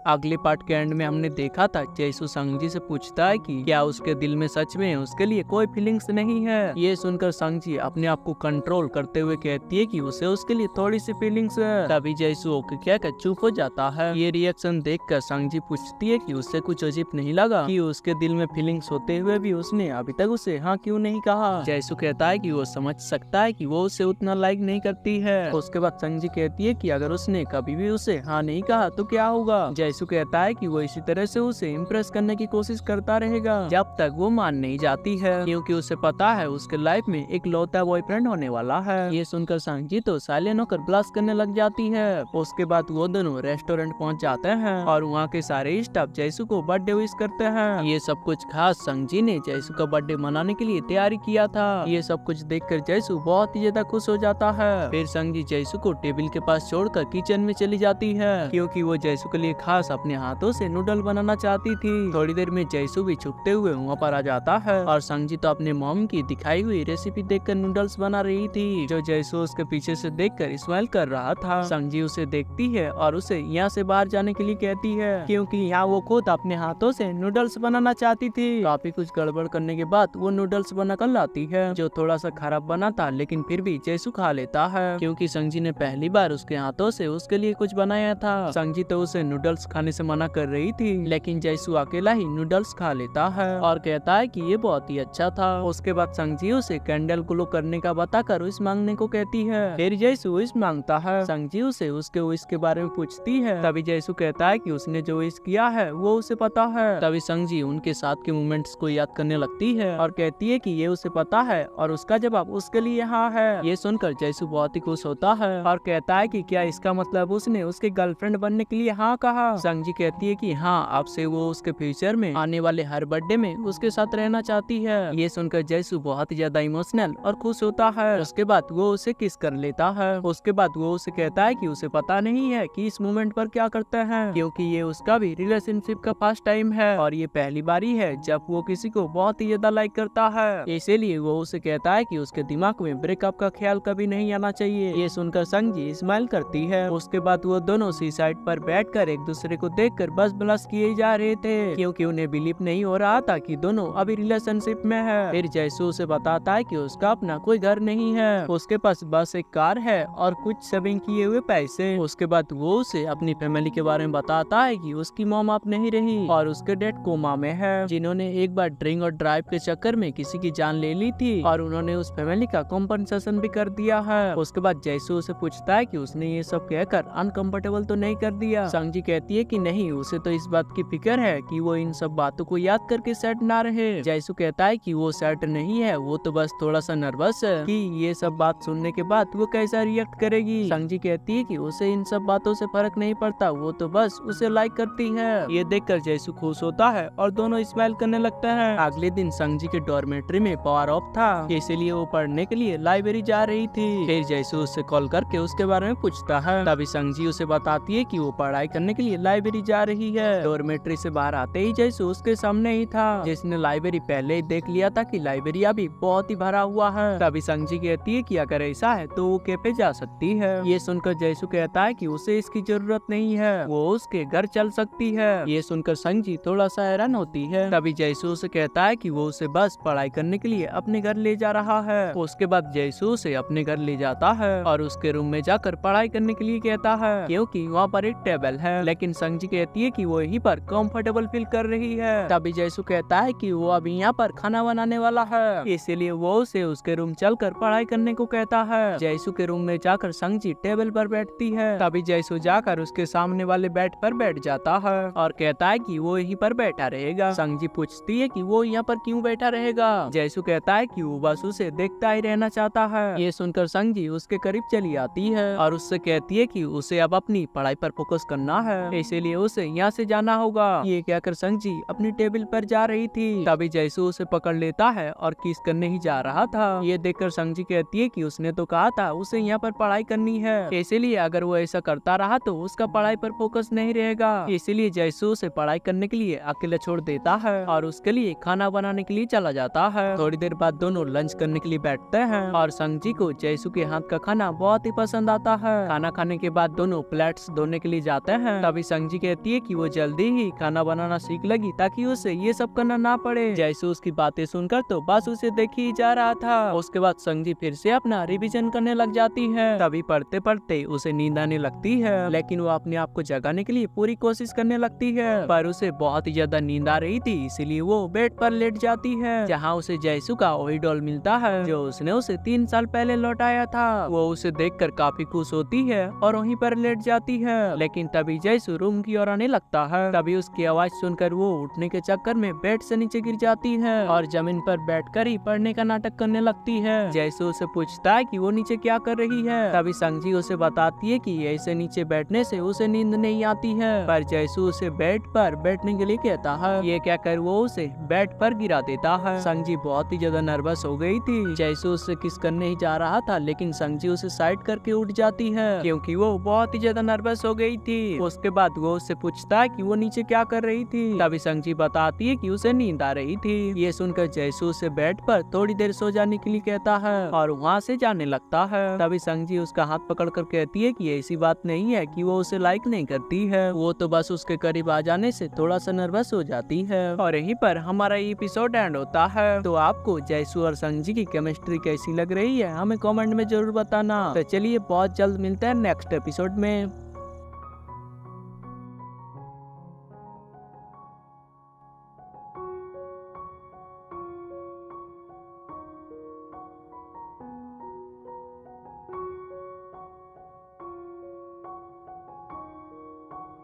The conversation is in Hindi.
अगले पार्ट के एंड में हमने देखा था जैसू संगजी से पूछता है कि क्या उसके दिल में सच में उसके लिए कोई फीलिंग्स नहीं है। ये सुनकर संगजी अपने आप को कंट्रोल करते हुए कहती है कि उसे उसके लिए थोड़ी सी फीलिंग्स है। तभी जैसू ओके क्या कर चुप हो जाता है। ये रिएक्शन देखकर संगजी पूछती है कि उससे कुछ अजीब नहीं लगा कि उसके दिल में फीलिंग्स होते हुए भी उसने अभी तक उसे हाँ क्यों नहीं कहा। जैसू कहता है कि वो समझ सकता है कि वो उसे उतना लाइक नहीं करती है। उसके बाद संगजी कहती है कि अगर उसने कभी भी उसे हाँ नहीं कहा तो क्या होगा। जैसू कहता है कि वो इसी तरह से उसे इम्प्रेस करने की कोशिश करता रहेगा जब तक वो मान नहीं जाती है, क्योंकि उसे पता है उसके लाइफ में एक लौता बॉयफ्रेंड होने वाला है। ये सुनकर संगजी तो साइलेंट होकर ब्लश करने लग जाती है। उसके बाद वो दोनों रेस्टोरेंट पहुंच जाते हैं और वहाँ के सारे स्टाफ जैसू को बर्थडे विश करते हैं। ये सब कुछ खास संगजी ने जैसू का बर्थडे मनाने के लिए तैयारी किया था। ये सब कुछ देखकर जैसू बहुत ही ज्यादा खुश हो जाता है। फिर संगजी जैसू को टेबल के पास छोड़कर किचन में चली जाती है, क्योंकि वो जैसू के लिए खास अपने हाथों से नूडल बनाना चाहती थी। थोड़ी देर में जैसू भी छुपते हुए वहाँ पर आ जाता है और संगजी तो अपने मॉम की दिखाई हुई रेसिपी देखकर नूडल्स बना रही थी, जो जैसू उसके पीछे से देखकर स्माइल कर रहा था। संगजी उसे देखती है और उसे यहाँ से बाहर जाने के लिए कहती है, क्योंकि यहाँ वो खुद अपने हाथों से नूडल्स बनाना चाहती थी। काफी कुछ गड़बड़ करने के बाद वो नूडल्स बनाकर लाती है, जो थोड़ा सा खराब बना था, लेकिन फिर भी जैसू खा लेता है, क्योंकि संगजी ने पहली बार उसके हाथों से उसके लिए कुछ बनाया था। संगजी तो उसे नूडल्स खाने से मना कर रही थी, लेकिन जैसू अकेला ही नूडल्स खा लेता है और कहता है कि ये बहुत ही अच्छा था। उसके बाद संगजी उसे कैंडल ग्लो करने का बताकर विश मांगने को कहती है। फिर जैसू विश मांगता है। संगजी उसे उसके विश के बारे में पूछती है। तभी जैसू कहता है कि उसने जो विश किया है वो उसे पता है। तभी संगजी उनके साथ के मोमेंट्स को याद करने लगती है और कहती है कि ये उसे पता है और उसका जवाब उसके लिए हाँ है। ये सुनकर जैसू बहुत ही खुश होता है और कहता है कि क्या इसका मतलब उसने उसके गर्लफ्रेंड बनने के लिए हाँ कहा। संगजी कहती है कि हाँ, अब से वो उसके फ्यूचर में आने वाले हर बर्थडे में उसके साथ रहना चाहती है। ये सुनकर जैसू बहुत ही ज्यादा इमोशनल और खुश होता है। उसके बाद वो उसे किस कर लेता है। उसके बाद वो उसे कहता है कि उसे पता नहीं है कि इस मोमेंट पर क्या करते हैं, क्योंकि ये उसका भी रिलेशनशिप का फर्स्ट टाइम है और ये पहली बारी है जब वो किसी को बहुत ही ज्यादा लाइक करता है। इसीलिए वो उसे कहता है कि उसके दिमाग में ब्रेकअप का ख्याल कभी नहीं आना चाहिए। ये सुनकर संगजी स्माइल करती है। उसके बाद वो दोनों सी साइड पर बैठकर एक दूसरे को देखकर बस ब्लश किए जा रहे थे, क्योंकि उन्हें बिलीव नहीं हो रहा था कि दोनों अभी रिलेशनशिप में है। फिर जैसू उसे बताता है कि उसका अपना कोई घर नहीं है, उसके पास बस एक कार है और कुछ सेविंग किए हुए पैसे। उसके बाद वो उसे अपनी फैमिली के बारे में बताता है कि उसकी मॉम अब नहीं रही और उसके डैड कोमा में है, जिन्होंने एक बार ड्रिंक और ड्राइव के चक्कर में किसी की जान ले ली थी और उन्होंने उस फैमिली का कॉम्पनसेशन भी कर दिया है। उसके बाद जैसू उसे पूछता है कि उसने ये सब कहकर अनकंफर्टेबल तो नहीं कर दिया। संगजी कहती है कि नहीं, उसे तो इस बात की फिक्र है कि वो इन सब बातों को याद करके सेट ना रहे। जैसू कहता है कि वो सेट नहीं है, वो तो बस थोड़ा सा नर्वस है कि ये सब बात सुनने के बाद वो कैसा रिएक्ट करेगी। संगजी कहती है कि उसे इन सब बातों से फर्क नहीं पड़ता, वो तो बस उसे लाइक करती है। ये देखकर जैसू खुश होता है और दोनों स्माइल करने लगते हैं। अगले दिन संगजी के डॉर्मेट्री में पावर ऑफ था, इसीलिए वो पढ़ने के लिए लाइब्रेरी जा रही थी। फिर जैसू उससे कॉल करके उसके बारे में पूछता है। तभी संगजी उसे बताती है कि वो पढ़ाई करने के लिए लाइब्रेरी जा रही है। डॉर्मेट्री से बाहर आते ही जैसू उसके सामने ही था, जिसने लाइब्रेरी पहले ही देख लिया था कि लाइब्रेरी अभी बहुत ही भरा हुआ है। तभी संगजी कहती है कि अगर ऐसा है तो वो कैफे जा सकती है। ये सुनकर जैसू कहता है कि उसे इसकी जरूरत नहीं है, वो उसके घर चल सकती है। ये सुनकर संगजी थोड़ा सा हैरान होती है। तभी जैसू उसे कहता है कि वो उसे बस पढ़ाई करने के लिए अपने घर ले जा रहा है। उसके बाद जैसू उसे अपने घर ले जाता है और उसके रूम में जाकर पढ़ाई करने के लिए कहता है, क्योंकि वहाँ पर एक टेबल है, लेकिन संगजी कहती है कि वो यहीं पर कंफर्टेबल फील कर रही है। तभी जैसू कहता है कि वो अभी यहाँ पर खाना बनाने वाला है, इसीलिए वो उसे उसके रूम चलकर पढ़ाई करने को कहता है। जैसू के रूम में जाकर संगजी टेबल पर बैठती है। तभी जैसू जाकर उसके सामने वाले बेड पर बैठ जाता है और कहता है कि वो यहीं पर बैठा रहेगा। संगजी पूछती है कि वो यहाँ पर क्यों बैठा रहेगा। जैसू कहता है कि वो बस उसे देखता ही रहना चाहता है। ये सुनकर संगजी उसके करीब चली आती है और उससे कहती है कि उसे अब अपनी पढ़ाई पर फोकस करना है, इसीलिए उसे यहाँ से जाना होगा। ये कहकर संगजी अपनी टेबल पर जा रही थी। तभी जैसू उसे पकड़ लेता है और किस करने ही जा रहा था। ये देखकर संगजी कहती है कि उसने तो कहा था उसे यहाँ पर पढ़ाई करनी है, इसीलिए अगर वो ऐसा करता रहा तो उसका पढ़ाई पर फोकस नहीं रहेगा। इसीलिए जैसू उसे पढ़ाई करने के लिए अकेला छोड़ देता है और उसके लिए खाना बनाने के लिए चला जाता है। थोड़ी देर बाद दोनों लंच करने के लिए बैठते हैं और संगजी को जैसू के हाथ का खाना बहुत ही पसंद आता है। खाना खाने के बाद दोनों प्लेट्स धोने के लिए जाते हैं। तभी संगजी कहती है कि वो जल्दी ही खाना बनाना सीख लगी ताकि उसे ये सब करना ना पड़े। जैसू उसकी बातें सुनकर तो बस उसे देख ही जा रहा था। उसके बाद संगजी फिर से अपना रिवीजन करने लग जाती है। तभी पढ़ते पढ़ते उसे नींद आने लगती है, लेकिन वो अपने आप को जगाने के लिए पूरी कोशिश करने लगती है, पर उसे बहुत ही ज्यादा नींद आ रही थी, इसीलिए वो बेड पर लेट जाती है, जहाँ उसे जैसू का वही डॉल मिलता है जो उसने उसे 3 साल पहले लौटाया था। वो उसे देखकर काफी खुश होती है और वहीं पर लेट जाती है, लेकिन तभी जैसू रूम की ओर आने लगता है। तभी उसकी आवाज सुनकर वो उठने के चक्कर में बेड से नीचे गिर जाती है और जमीन पर बैठकर ही पढ़ने का नाटक करने लगती है। जैसू उसे पूछता है कि वो नीचे क्या कर रही है। तभी संगजी उसे बताती है कि ऐसे नीचे बैठने से उसे नींद नहीं आती है, पर जैसू उसे बेड पर बैठने के लिए कहता है। ये कहकर वो उसे बेड पर गिरा देता है। संगजी बहुत ही ज्यादा नर्वस हो गई थी। जैसू उससे किस करने ही जा रहा था, लेकिन संगजी उसे साइड करके उठ जाती है क्योंकि वो बहुत ही ज्यादा नर्वस हो गई थी। उसके बाद वो उससे पूछता है कि वो नीचे क्या कर रही थी। तभी संगजी बताती है कि उसे नींद आ रही थी। ये सुनकर जैसू उसे बेड पर थोड़ी देर सो जाने के लिए कहता है और वहाँ से जाने लगता है। तभी संगजी उसका हाथ पकड़कर कहती है कि ऐसी बात नहीं है कि वो उसे लाइक नहीं करती है, वो तो बस उसके करीब आ जाने से थोड़ा सा नर्वस हो जाती है। और यहीं पर हमारा एपिसोड एंड होता है। तो आपको जैसू और संगजी की केमिस्ट्री कैसी लग रही है हमें कमेंट में जरूर बताना। तो चलिए बहुत जल्द मिलते हैं नेक्स्ट एपिसोड में।